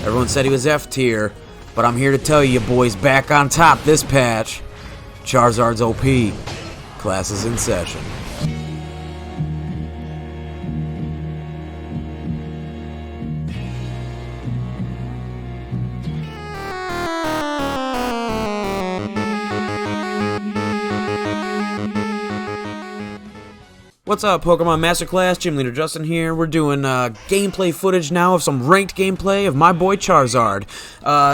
Everyone said he was F tier, but I'm here to tell you boys, back on top this patch. Charizard's OP. Class is in session. What's up, Pokemon Masterclass? Gym Leader Justin here. We're doing gameplay footage now of some ranked gameplay of my boy Charizard.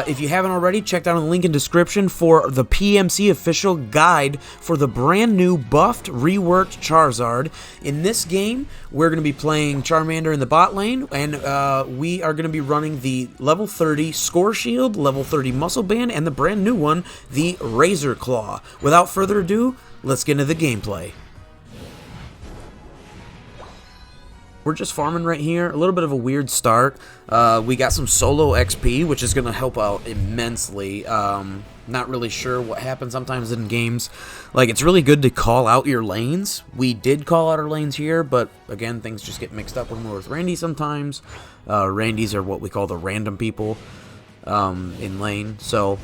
If you haven't already, check out the link in description for the PMC official guide for the brand new buffed, reworked Charizard. In this game, we're going to be playing Charmander in the bot lane, and we are going to be running the level 30 Score Shield, level 30 Muscle Band, and the brand new one, the Razor Claw. Without further ado, let's get into the gameplay. We're just farming right here. A little bit of a weird start. We got some solo XP, which is going to help out immensely. Not really sure what happens sometimes in games. Like, it's really good to call out your lanes. We did call out our lanes here, but again, things just get mixed up when we're with Randy sometimes. Randys are what we call the random people in lane. So,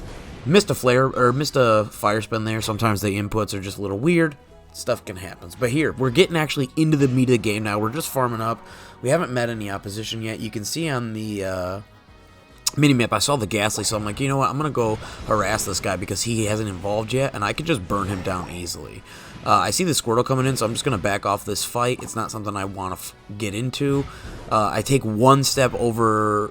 missed a flare, or missed a fire spin there. Sometimes the inputs are just a little weird. Stuff can happen. But here, we're getting actually into the meat of the game now. We're just farming up. We haven't met any opposition yet. You can see on the minimap, I saw the Ghastly, so I'm like, you know what? I'm going to go harass this guy because he hasn't evolved yet, and I could just burn him down easily. I see the Squirtle coming in, so I'm just going to back off this fight. It's not something I want to get into. I take one step over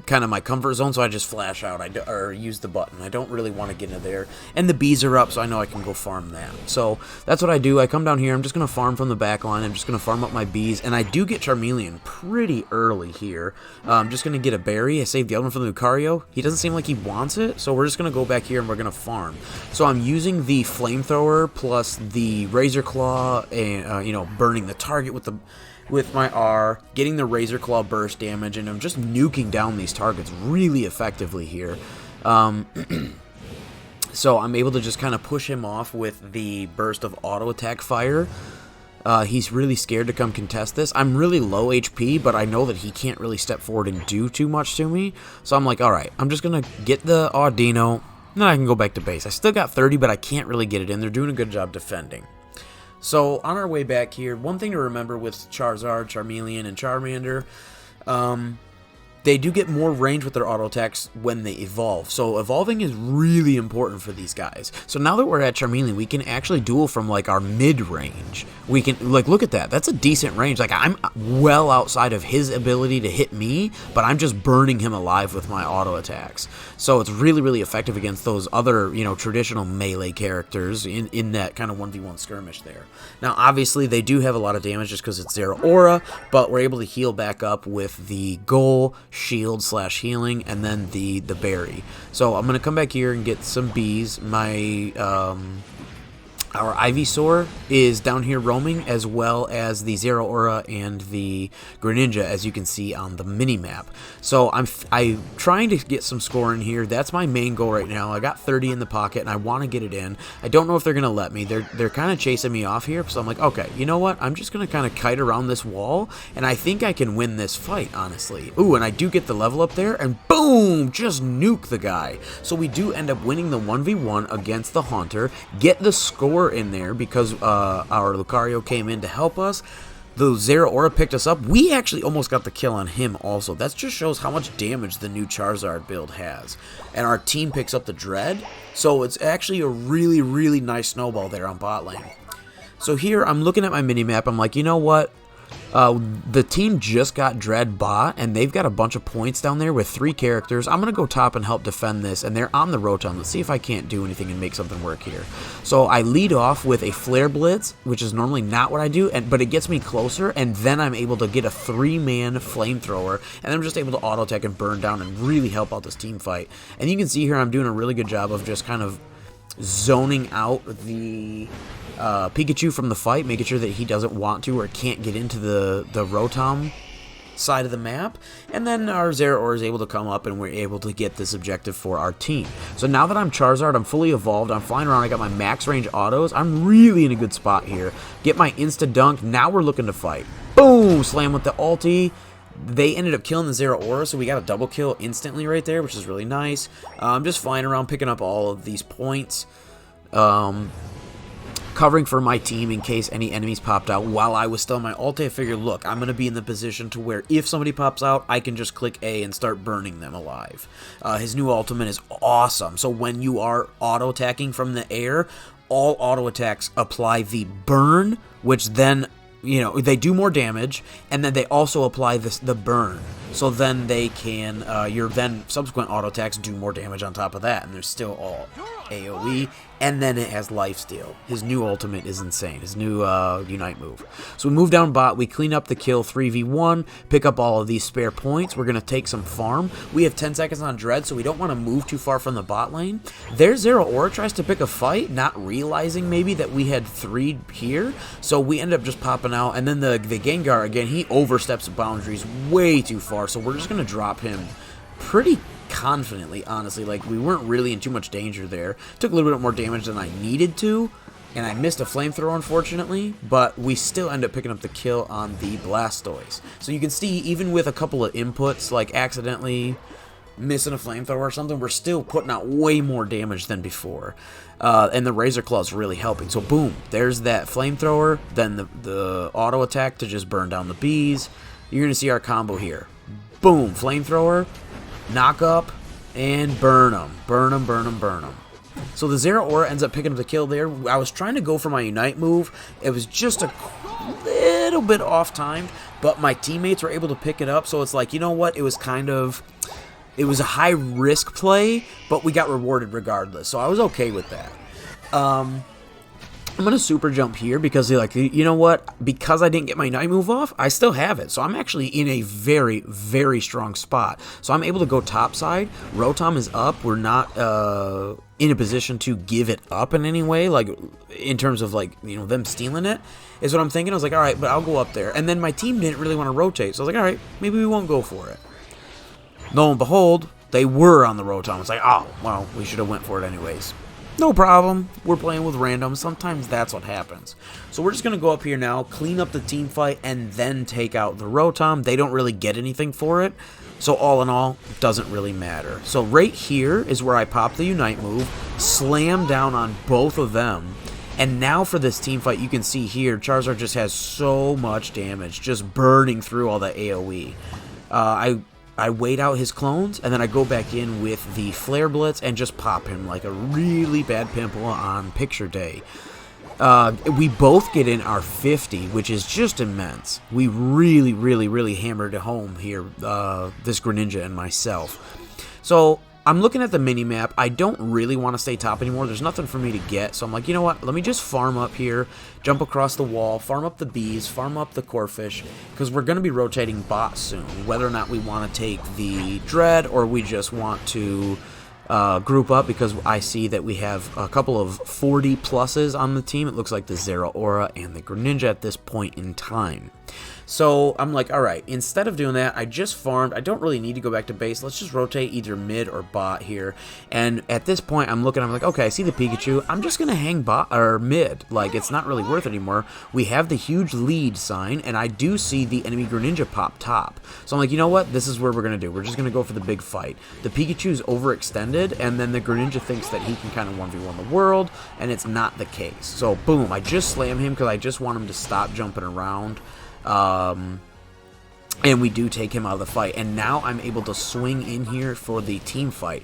kind of my comfort zone, so I just flash out or use the button. I don't really want to get into there, and the bees are up, so I know I can go farm that. So that's what I do. I come down here. I'm just going to farm from the back line. I'm just going to farm up my bees, and I do get Charmeleon pretty early here. I'm just going to get a berry. I saved the other one for the Lucario. He doesn't seem like he wants it, so we're just going to go back here and we're going to farm. So I'm using the Flamethrower plus the Razor Claw, and you know, burning the target with my R, getting the Razor Claw burst damage, and I'm just nuking down these targets really effectively here. So I'm able to just kind of push him off with the burst of auto attack fire. He's really scared to come contest this. I'm really low HP, but I know that he can't really step forward and do too much to me. So I'm like, alright, I'm just going to get the Audino, then I can go back to base. I still got 30, but I can't really get it in. They're doing a good job defending. So, on our way back here, one thing to remember with Charizard, Charmeleon, and Charmander, they do get more range with their auto attacks when they evolve. So evolving is really important for these guys. So now that we're at Charmeleon, we can actually duel from like our mid-range. We can, like, look at that. That's a decent range. Like, I'm well outside of his ability to hit me, but I'm just burning him alive with my auto attacks. So it's really, really effective against those other, you know, traditional melee characters in that kind of 1v1 skirmish there. Now, obviously, they do have a lot of damage just because it's Zero Aura, but we're able to heal back up with the Goal, Shield / healing, and then the berry. So I'm gonna come back here and get some bees. My our Ivysaur is down here roaming, as well as the Zero Aura and the Greninja, as you can see on the mini-map. So I'm trying to get some score in here. That's my main goal right now. I got 30 in the pocket, and I want to get it in. I don't know if they're going to let me. They're kind of chasing me off here, so I'm like, okay, you know what? I'm just going to kind of kite around this wall, and I think I can win this fight, honestly. Ooh, and I do get the level up there, and boom! Just nuke the guy. So we do end up winning the 1v1 against the Haunter, get the score in there because our Lucario came in to help us. The Zero Aura picked us up. We actually almost got the kill on him also. That just shows how much damage the new Charizard build has. And our team picks up the Dread, so it's actually a really, really nice snowball there on bot lane. So here, I'm looking at my mini-map. I'm like, you know what? The team just got Dread bot, and they've got a bunch of points down there with 3 characters. I'm going to go top and help defend this, and they're on the Rotom. Let's see if I can't do anything and make something work here. So I lead off with a Flare Blitz, which is normally not what I do, but it gets me closer, and then I'm able to get a 3-man Flamethrower, and I'm just able to auto attack and burn down and really help out this team fight. And you can see here I'm doing a really good job of just kind of zoning out the Pikachu from the fight, making sure that he doesn't want to or can't get into the Rotom side of the map, and then our Zero Aura is able to come up and we're able to get this objective for our team. So now that I'm Charizard, I'm fully evolved, I'm flying around, I got my max range autos, I'm really in a good spot here. Get my Insta Dunk, now we're looking to fight. Boom! Slam with the ulti. They ended up killing the Zero Aura, so we got a double kill instantly right there, which is really nice. I'm just flying around picking up all of these points. Covering for my team in case any enemies popped out while I was still in my ulti. I figured, look, I'm going to be in the position to where if somebody pops out, I can just click A and start burning them alive. His new ultimate is awesome. So when you are auto-attacking from the air, all auto-attacks apply the burn, which then, you know, they do more damage, and then they also apply the burn. So then they can, your then subsequent auto-attacks do more damage on top of that, and they're still all AoE, and then it has lifesteal. His new ultimate is insane, his new Unite move. So we move down bot, we clean up the kill 3v1, pick up all of these spare points, we're going to take some farm. We have 10 seconds on Dread, so we don't want to move too far from the bot lane. Their Zero Aura tries to pick a fight, not realizing maybe that we had 3 here, so we end up just popping out, and then the Gengar, again, he oversteps the boundaries way too far, so we're just going to drop him pretty confidently, honestly. Like, we weren't really in too much danger there. Took a little bit more damage than I needed to, and I missed a flamethrower, unfortunately, but we still end up picking up the kill on the Blastoise. So you can see, even with a couple of inputs, like accidentally missing a flamethrower or something, we're still putting out way more damage than before. And the Razor Claw is really helping. So boom, there's that flamethrower, then the auto attack to just burn down the bees. You're going to see our combo here. Boom, flamethrower, knock up, and burn them. Burn them, burn them, burn them. So the Zero Aura ends up picking up the kill there. I was trying to go for my Unite move. It was just a little bit off-timed, but my teammates were able to pick it up. So it's like, you know what? It was kind of... It was a high-risk play, but we got rewarded regardless. So I was okay with that. I'm going to super jump here because, like, you know what? Because I didn't get my Unite move off, I still have it. So I'm actually in a very, very strong spot. So I'm able to go top side. Rotom is up. We're not in a position to give it up in any way, like, in terms of, like, you know, them stealing it, is what I'm thinking. I was like, all right, but I'll go up there. And then my team didn't really want to rotate. So I was like, all right, maybe we won't go for it. Lo and behold, they were on the Rotom. It's like, oh, well, we should have went for it anyways. No problem. We're playing with random. Sometimes that's what happens. So we're just going to go up here now, clean up the team fight, and then take out the Rotom. They don't really get anything for it. So all in all, it doesn't really matter. So right here is where I pop the Unite move, slam down on both of them. And now for this team fight, you can see here, Charizard just has so much damage, just burning through all the AoE. I wait out his clones, and then I go back in with the Flare Blitz and just pop him like a really bad pimple on picture day. We both get in our 50, which is just immense. We really, really, really hammered it home here, this Greninja and myself. So I'm looking at the mini-map. I don't really want to stay top anymore. There's nothing for me to get. So I'm like, you know what? Let me just farm up here, jump across the wall, farm up the bees, farm up the Corphish, because we're going to be rotating bot soon. Whether or not we want to take the Dread or we just want to group up, because I see that we have a couple of 40 pluses on the team. It looks like the Zero Aura and the Greninja at this point in time. So I'm like, all right, instead of doing that, I just farmed. I don't really need to go back to base. Let's just rotate either mid or bot here. And at this point, I'm like, okay, I see the Pikachu. I'm just going to hang bot or mid. Like, it's not really worth it anymore. We have the huge lead sign, and I do see the enemy Greninja pop top. So I'm like, you know what? This is where we're going to do. We're just going to go for the big fight. The Pikachu's overextended, and then the Greninja thinks that he can kind of 1v1 the world, and it's not the case. So, boom, I just slam him because I just want him to stop jumping around. And we do take him out of the fight, and now I'm able to swing in here for the team fight.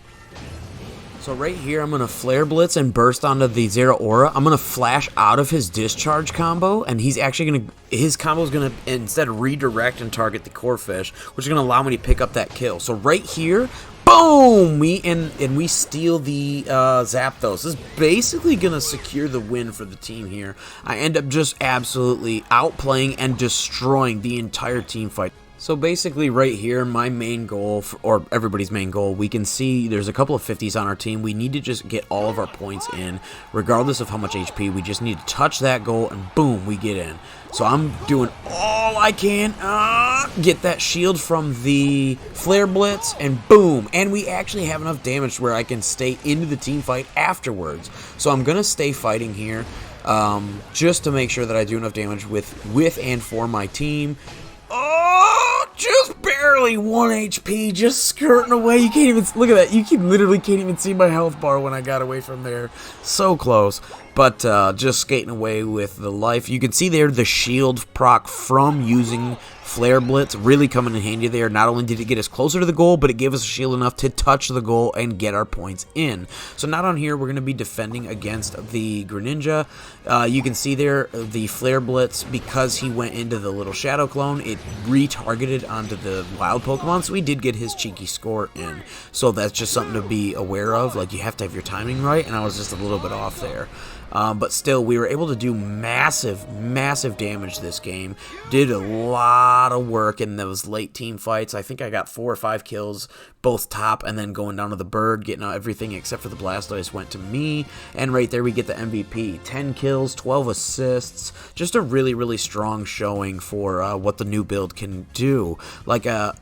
So right here, I'm going to Flare Blitz and burst onto the Zero Aura. I'm going to flash out of his discharge combo, and he's actually going to, his combo is going to instead redirect and target the Corphish, which is going to allow me to pick up that kill. So right here, boom! We steal the Zapdos. This is basically going to secure the win for the team here. I end up just absolutely outplaying and destroying the entire team fight. So basically right here, my main goal, or everybody's main goal, we can see there's a couple of 50s on our team. We need to just get all of our points in, regardless of how much HP. We just need to touch that goal, and boom, we get in. So I'm doing all I can, get that shield from the Flare Blitz, and boom. And we actually have enough damage where I can stay into the team fight afterwards. So I'm going to stay fighting here, just to make sure that I do enough damage with and for my team. Oh, just barely 1 HP, just skirting away. You can't even, look at that, you literally can't even see my health bar when I got away from there. So close. But just skating away with the life. You can see there the shield proc from using Flare Blitz really coming in handy there. Not only did it get us closer to the goal, but it gave us a shield enough to touch the goal and get our points in. So not on here, we're going to be defending against the Greninja. You can see there the Flare Blitz, because he went into the little Shadow Clone, it retargeted onto the wild Pokemon, so we did get his cheeky score in. So that's just something to be aware of. Like, you have to have your timing right, and I was just a little bit off there. But still, we were able to do massive, massive damage this game. Did a lot of work in those late team fights. I think I got 4 or 5 kills, both top, and then going down to the bird, getting out everything except for the Blastoise went to me. And right there, we get the MVP. 10 kills, 12 assists. Just a really, really strong showing for what the new build can do. Like I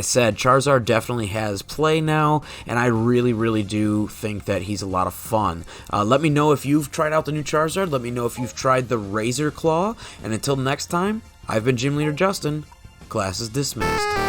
said, Charizard definitely has play now, and I really, really do think that he's a lot of fun. Let me know if you've tried out the new Charizard. Let me know if you've tried the Razor Claw. And until next time, I've been Gym Leader Justin. Class is dismissed.